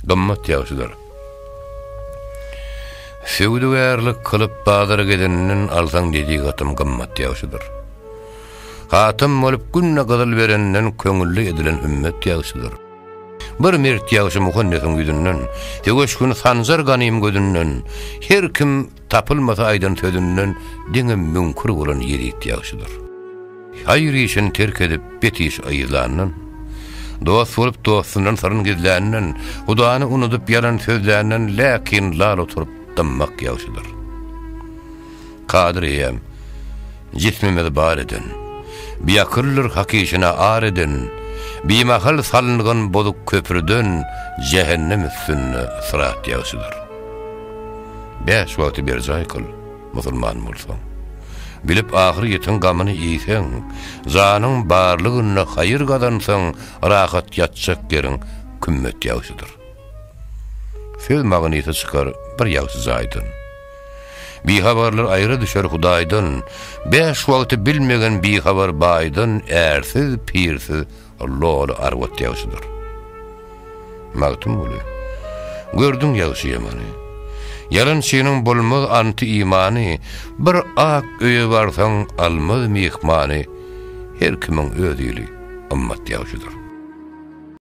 Gymmat ýagşydyr. Söwdügerlik kılıp bazara gideninin alsaň dediği gatym gymmat ýagşydyr. Hatym bolup günne gyzyl berenden köňüllü edilen ümmet ýagşydyr. Bir mert ýagşy muhannetiň güdünden, tegeş gün sanjar ganym gözünden, her kim tapılmasa aýdan sözünden diňe mümkün bolan ýerit ýagşydyr. Haýr işin terk edip betiş aýylandan, dost bolup dostundan sarın gizländen, Hudaany unutup yalan sözlerinden lakin lal oturup dammak ýagşydyr. Kadir eýem, jismimiz bar eden, biýakyllyr hakişine ar eden, bimahal salıngan bozuk köprüden cehennem üstüne sırat ýagşydyr. 5 wagty bir jaý kıl, musulman bolsaň. Bilip ahir ýeten gamyny iýsen, janyň barlygyna haýyr gazansaň, rahat ýatjak geriň kümmet ýagşydyr. Söz magnyty çykar bir ýagşy zaýdyn. Bihabarlar aýra düşer Hudaýdan, 5 wagty bilmegen bihabar baýdan, ersiz pirsiz Allah'la arvat ýagşydyr. Magtym boly. Gördüň ýagşy ýamany. Yalan şeýniň bolmaz anty imany, bir ak öýe barsaň almaz mihmany, her kimiň öz ýyly ummat ýagşydyr.